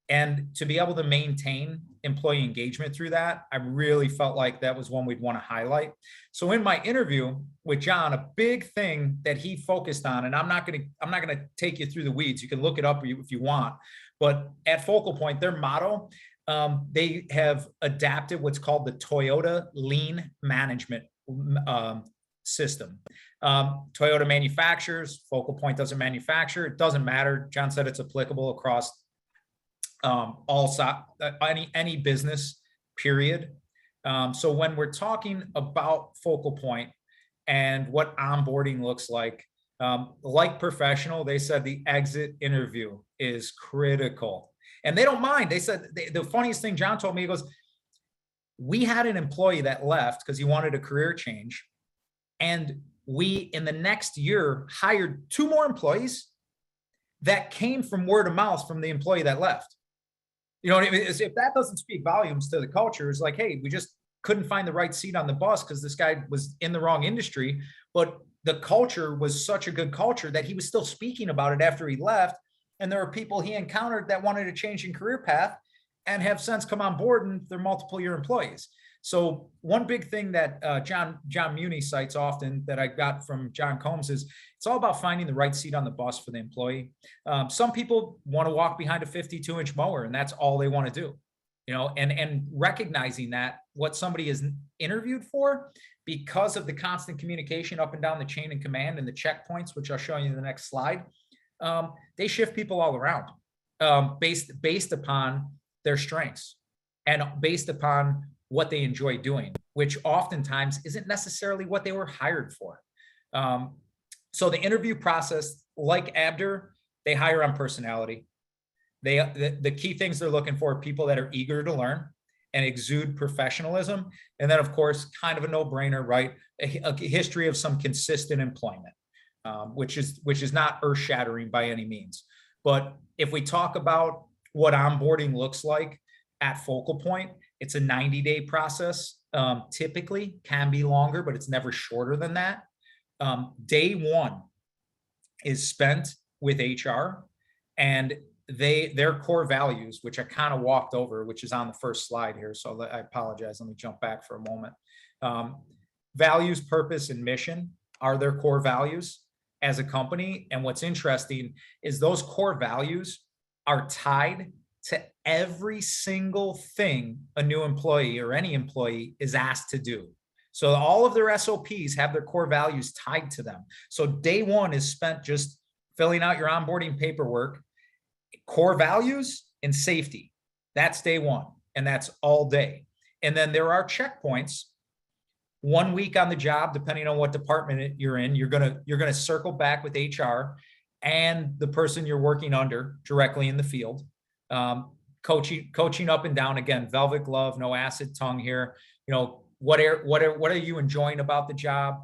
And to be able to maintain employee engagement through that, I really felt like that was one we'd want to highlight. So in my interview with John, a big thing that he focused on, and I'm not going to take you through the weeds. You can look it up if you want. But at Focal Point, their motto, they have adapted what's called the Toyota Lean Management system. Toyota manufactures, Focal Point doesn't manufacture. It doesn't matter. John said it's applicable across any business, period. So when we're talking about Focal Point and what onboarding looks like professional, they said the exit interview is critical. And they don't mind. They said the funniest thing John told me, he goes, we had an employee that left because he wanted a career change. And we, in the next year, hired 2 more employees that came from word of mouth from the employee that left. You know what I mean? If that doesn't speak volumes to the culture, it's like, hey, we just couldn't find the right seat on the bus because this guy was in the wrong industry. But the culture was such a good culture that he was still speaking about it after he left. And there were people he encountered that wanted to change in career path and have since come on board, and they're multiple year employees. So one big thing that John Muni cites often that I got from John Combs is it's all about finding the right seat on the bus for the employee. Some people want to walk behind a 52-inch mower and that's all they want to do, you know, and recognizing that what somebody is interviewed for, because of the constant communication up and down the chain of command and the checkpoints, which I'll show you in the next slide, they shift people all around based upon their strengths and based upon what they enjoy doing, which oftentimes isn't necessarily what they were hired for. So the interview process, like Abder, they hire on personality. The key things they're looking for are people that are eager to learn and exude professionalism. And then, of course, kind of a no-brainer, right? A history of some consistent employment, which is not earth-shattering by any means. But if we talk about what onboarding looks like at Focal Point, it's a 90-day process. Typically can be longer, but it's never shorter than that. Day 1 is spent with HR and their core values, which I kind of walked over, which is on the first slide here. So I apologize. Let me jump back for a moment. Values, purpose, and mission are their core values as a company. And what's interesting is those core values are tied to every single thing a new employee or any employee is asked to do. So all of their SOPs have their core values tied to them. So day 1 is spent just filling out your onboarding paperwork, core values and safety. That's day 1, and that's all day. And then there are checkpoints. 1 week on the job, depending on what department you're in, you're gonna circle back with HR and the person you're working under directly in the field. Coaching up and down, again, velvet glove, no acid tongue here. You know, what are you enjoying about the job?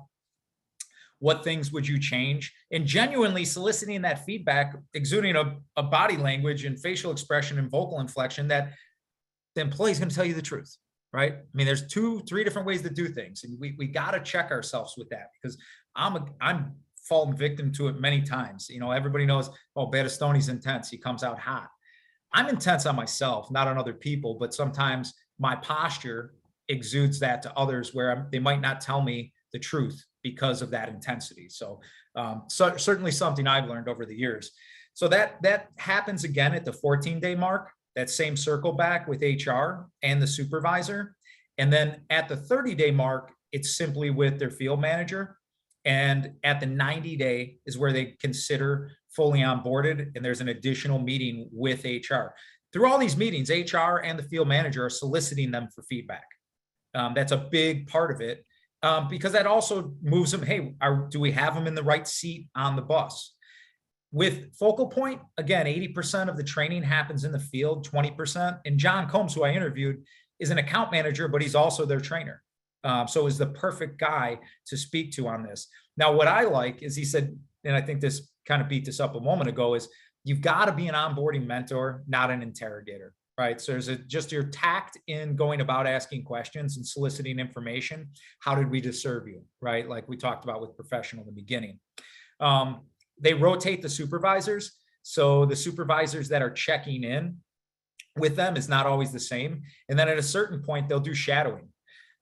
What things would you change? And genuinely soliciting that feedback, exuding a body language and facial expression and vocal inflection that the employee is going to tell you the truth, right? I mean, there's 2-3 different ways to do things, and we got to check ourselves with that, because I'm fallen victim to it many times. You know, everybody knows, oh, Battistoni's intense. He comes out hot. I'm intense on myself, not on other people, but sometimes my posture exudes that to others where they might not tell me the truth because of that intensity. So certainly something I've learned over the years. So that happens again at the 14-day mark, that same circle back with HR and the supervisor. And then at the 30-day mark, it's simply with their field manager. And at the 90-day is where they consider fully onboarded, and there's an additional meeting with HR. Through all these meetings, HR and the field manager are soliciting them for feedback. That's a big part of it, because that also moves them. Hey, do we have them in the right seat on the bus? With Focal Point, again, 80% of the training happens in the field, 20%. And John Combs, who I interviewed, is an account manager, but he's also their trainer. So is the perfect guy to speak to on this. Now, what I like is he said, and I think this kind of beat this up a moment ago, is you've got to be an onboarding mentor, not an interrogator, right? So there's just your tact in going about asking questions and soliciting information. How did we just serve you, right? Like we talked about with professional in the beginning. They rotate the supervisors. So the supervisors that are checking in with them is not always the same. And then at a certain point, they'll do shadowing.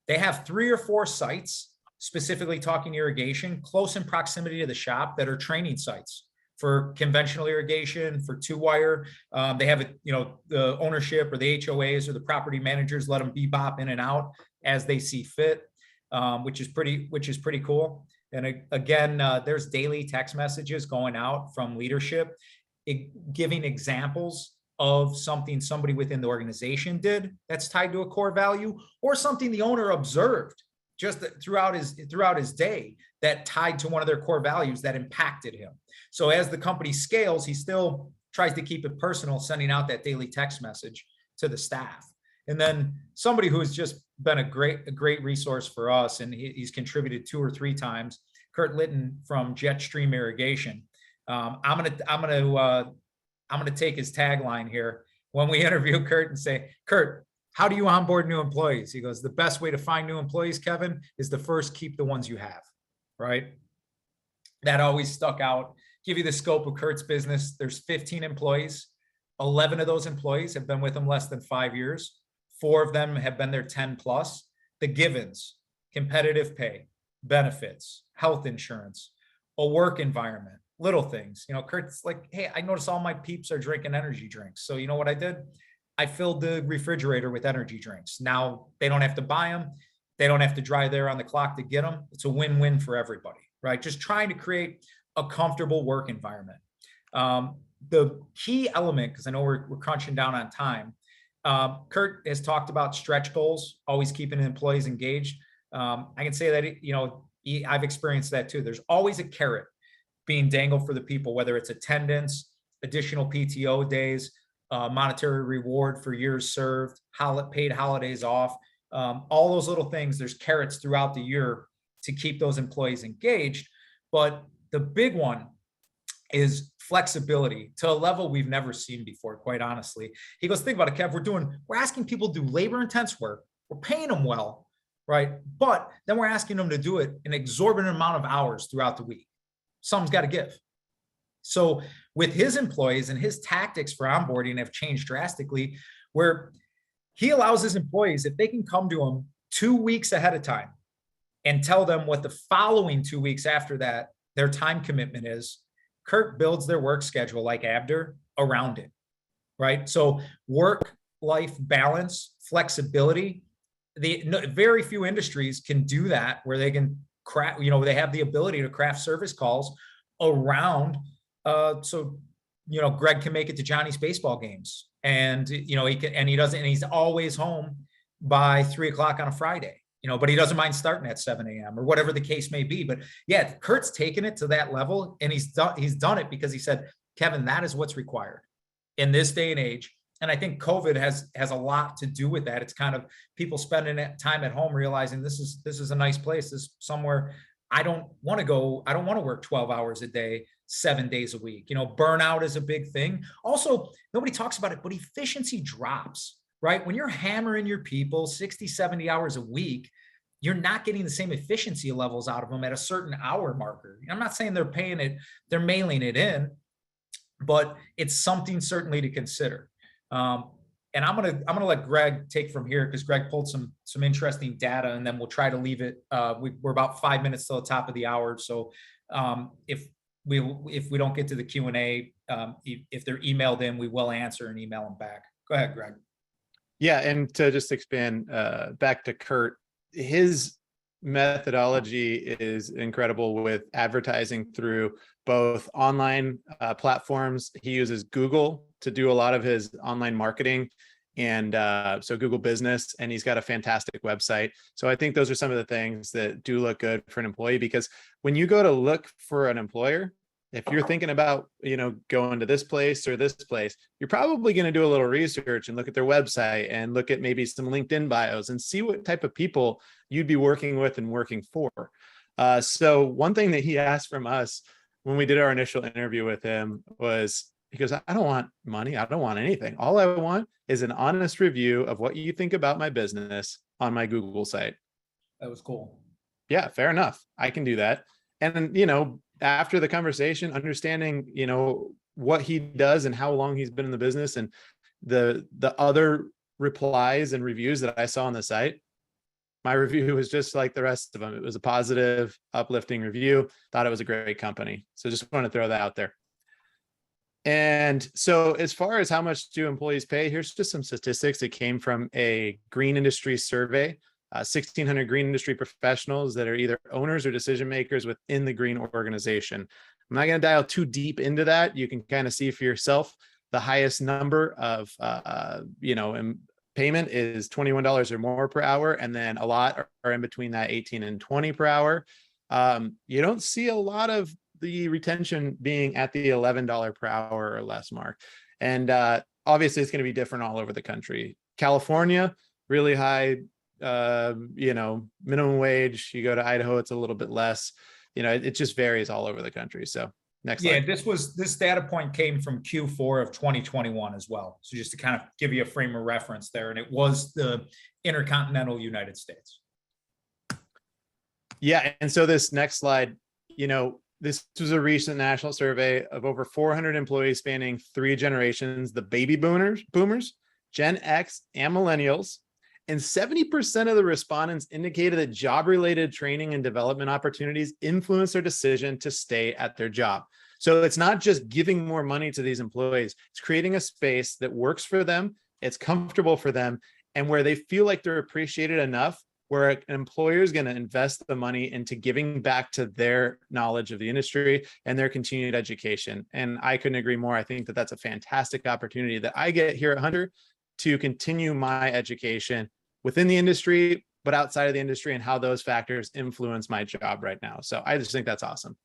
They have 3 or 4 sites, specifically talking irrigation, close in proximity to the shop, that are training sites for conventional irrigation, for 2-wire. They have the ownership or the HOAs or the property managers let them bebop in and out as they see fit, which is pretty cool. And again, there's daily text messages going out from leadership, giving examples of something somebody within the organization did that's tied to a core value, or something the owner observed just throughout his day that tied to one of their core values that impacted him. So as the company scales, he still tries to keep it personal, sending out that daily text message to the staff. And then somebody who has just been a great resource for us, and he's contributed 2 or 3 times, Kurt Litton from Jetstream Irrigation. I'm gonna take his tagline here when we interview Kurt and say, Kurt, how do you onboard new employees? He goes, the best way to find new employees, Kevin, is to first keep the ones you have, right? That always stuck out. Give you the scope of Kurt's business. There's 15 employees. 11 of those employees have been with him less than 5 years. 4 of them have been there 10 plus. The givens, competitive pay, benefits, health insurance, a work environment, little things. Kurt's like, hey, I notice all my peeps are drinking energy drinks. So you know what I did? I filled the refrigerator with energy drinks. Now they don't have to buy them. They don't have to drive there on the clock to get them. It's a win-win for everybody, right? Just trying to create a comfortable work environment. The key element, because I know we're crunching down on time, Kurt has talked about stretch goals, always keeping employees engaged. I can say that, I've experienced that too. There's always a carrot being dangled for the people, whether it's attendance, additional PTO days, monetary reward for years served, paid holidays off, all those little things. There's carrots throughout the year to keep those employees engaged. But the big one is flexibility to a level we've never seen before, quite honestly. He goes, think about it, Kev, we're asking people to do labor intense work. We're paying them well, right? But then we're asking them to do it an exorbitant amount of hours throughout the week. Something's got to give. So with his employees, and his tactics for onboarding have changed drastically, where he allows his employees, if they can come to him 2 weeks ahead of time and tell them what the following 2 weeks after that, their time commitment is, Kurt builds their work schedule like Abder around it, right? So work-life balance, flexibility, very few industries can do that, where they can craft, they have the ability to craft service calls around. So Greg can make it to Johnny's baseball games, and he's always home by 3 o'clock on a Friday, but he doesn't mind starting at 7 a.m. or whatever the case may be. But yeah, Kurt's taken it to that level, and he's done it because he said, Kevin, that is what's required in this day and age. And I think COVID has a lot to do with that. It's kind of people spending time at home, realizing this is a nice place. This is somewhere I don't want to go. I don't want to work 12 hours a day, 7 days a week. Burnout is a big thing. Also, nobody talks about it, but efficiency drops, right? When you're hammering your people 60, 70 hours a week, you're not getting the same efficiency levels out of them at a certain hour marker. I'm not saying they're paying it, they're mailing it in, but it's something certainly to consider. And I'm gonna let Greg take from here, because Greg pulled some interesting data, and then we'll try to leave it. We're about 5 minutes till the top of the hour. So if we don't get to the Q&A, if they're emailed in, we will answer and email them back. Go ahead, Greg. Yeah, and to just expand back to Kurt, his methodology is incredible with advertising through both online platforms. He uses Google to do a lot of his online marketing, and so Google Business, and he's got a fantastic website. So I think those are some of the things that do look good for an employee, because when you go to look for an employer, if you're thinking about, going to this place or this place, you're probably going to do a little research and look at their website and look at maybe some LinkedIn bios and see what type of people you'd be working with and working for. So one thing that he asked from us when we did our initial interview with him was, he goes, I don't want money. I don't want anything. All I want is an honest review of what you think about my business on my Google site. That was cool. Yeah, fair enough. I can do that. And, you know, after the conversation, understanding, you know, what he does and how long he's been in the business and the other replies and reviews that I saw on the site, my review was just like the rest of them. It was a positive, uplifting review. Thought it was a great company. So just want to throw that out there. And so as far as how much do employees pay, here's just some statistics that came from a green industry survey. 1,600 green industry professionals that are either owners or decision makers within the green organization. I'm not going to dial too deep into that. You can kind of see for yourself. The highest number of payment is $21 or more per hour, and then a lot are in between that 18 and 20 per hour. You don't see a lot of the retention being at the $11 per hour or less mark. And obviously it's going to be different all over the country. California, really high, minimum wage. You go to Idaho, it's a little bit less. You know, it just varies all over the country. So next slide. This data point came from Q4 of 2021 as well. So just to kind of give you a frame of reference there, and it was the intercontinental United States. Yeah. And so this next slide, you know, this was a recent national survey of over 400 employees spanning 3 generations, the baby boomers, Gen X, and millennials. And 70% of the respondents indicated that job-related training and development opportunities influence their decision to stay at their job. So it's not just giving more money to these employees, it's creating a space that works for them, it's comfortable for them, and where they feel like they're appreciated enough, where an employer is going to invest the money into giving back to their knowledge of the industry and their continued education. And I couldn't agree more. I think that that's a fantastic opportunity that I get here at Hunter to continue my education within the industry, but outside of the industry, and how those factors influence my job right now. So I just think that's awesome.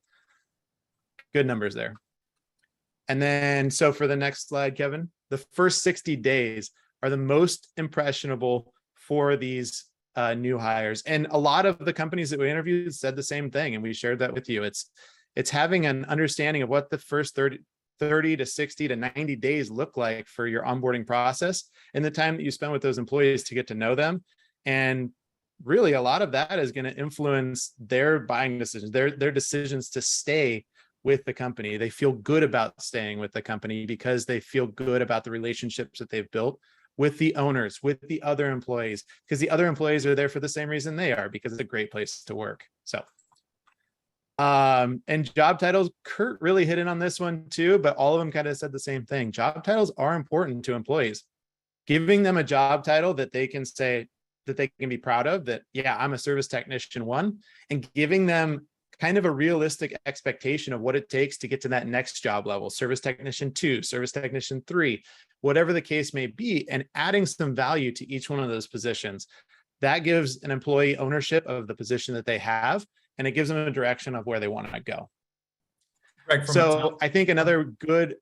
Good numbers there. And then, so for the next slide, Kevin, the first 60 days are the most impressionable for these new hires. And a lot of the companies that we interviewed said the same thing. And we shared that with you. It's having an understanding of what the first 30 to 60 to 90 days look like for your onboarding process and the time that you spend with those employees to get to know them. And really a lot of that is going to influence their buying decisions, their decisions to stay with the company. They feel good about staying with the company because they feel good about the relationships that they've built with the owners, with the other employees, because the other employees are there for the same reason they are, because it's a great place to work. So and job titles, Kurt really hit in on this one too, but all of them kind of said the same thing. Job titles are important to employees. Giving them a job title that they can say, that they can be proud of, that, yeah, I'm a service technician 1, and giving them kind of a realistic expectation of what it takes to get to that next job level, service technician 2, service technician 3, whatever the case may be, and adding some value to each one of those positions. That gives an employee ownership of the position that they have, and it gives them a direction of where they want to go. So I think another good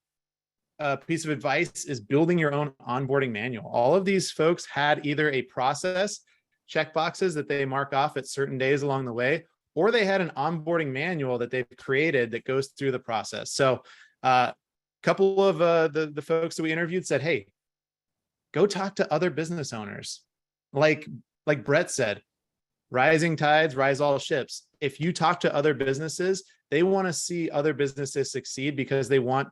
piece of advice is building your own onboarding manual. All of these folks had either a process checkboxes that they mark off at certain days along the way, or they had an onboarding manual that they've created that goes through the process. So a couple of the folks that we interviewed said, hey, go talk to other business owners. Like Brett said, rising tides rise all ships. If you talk to other businesses, they want to see other businesses succeed because they want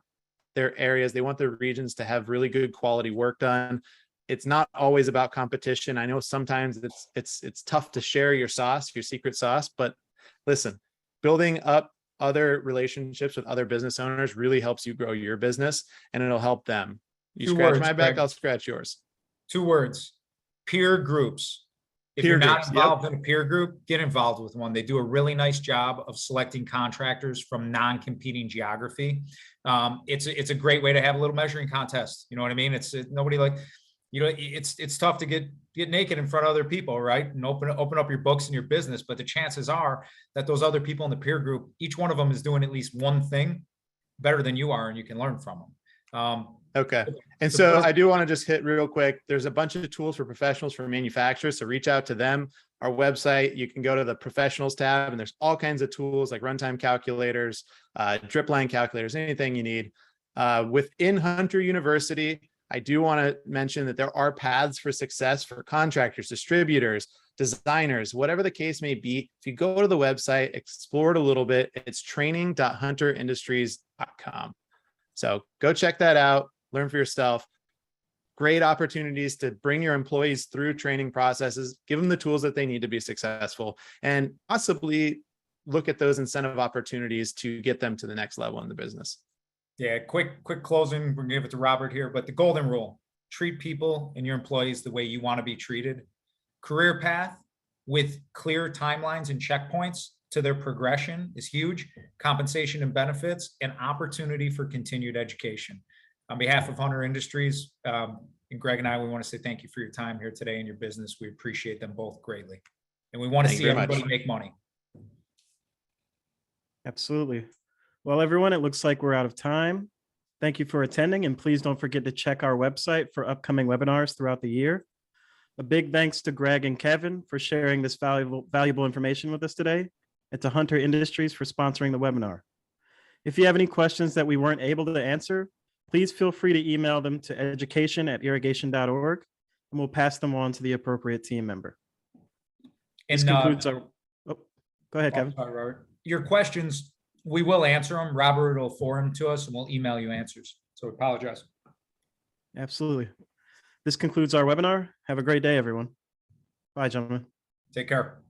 their areas, they want their regions to have really good quality work done. It's not always about competition. I know sometimes it's tough to share your sauce, your secret sauce, but listen, building up other relationships with other business owners really helps you grow your business, and it'll help them. You scratch my back, I'll scratch yours. 2 words, peer groups. If you're not involved in a peer group, get involved with one. They do a really nice job of selecting contractors from non-competing geography. It's a great way to have a little measuring contest. You know what I mean? It's nobody like, you know, it's tough to get naked in front of other people, right? And open up your books and your business. But the chances are that those other people in the peer group, each one of them is doing at least one thing better than you are, and you can learn from them. Okay. And The so first- I do want to just hit real quick. There's a bunch of tools for professionals, for manufacturers. So reach out to them. Our website, you can go to the professionals tab and there's all kinds of tools like runtime calculators, drip line calculators, anything you need. Within Hunter University, I do want to mention that there are paths for success for contractors, distributors, designers, whatever the case may be. If you go to the website, explore it a little bit, it's training.hunterindustries.com. So go check that out, learn for yourself. Great opportunities to bring your employees through training processes, give them the tools that they need to be successful, and possibly look at those incentive opportunities to get them to the next level in the business. Yeah, quick closing. We're gonna give it to Robert here, but the golden rule: treat people and your employees the way you want to be treated. Career path with clear timelines and checkpoints to their progression is huge. Compensation and benefits, and opportunity for continued education. On behalf of Hunter Industries, and Greg and I, we want to say thank you for your time here today and your business. We appreciate them both greatly. And we want to Thank see you very much. everybody make money. Absolutely. Well, everyone, it looks like we're out of time. Thank you for attending, and please don't forget to check our website for upcoming webinars throughout the year. A big thanks to Greg and Kevin for sharing this valuable information with us today, and to Hunter Industries for sponsoring the webinar. If you have any questions that we weren't able to answer, please feel free to email them to education@irrigation.org, and we'll pass them on to the appropriate team member. This And concludes our, oh, go ahead, Kevin. sorry, Robert. Your questions, we will answer them. Robert will forward them to us and we'll email you answers. So we apologize. Absolutely. This concludes our webinar. Have a great day, everyone. Bye, gentlemen. Take care.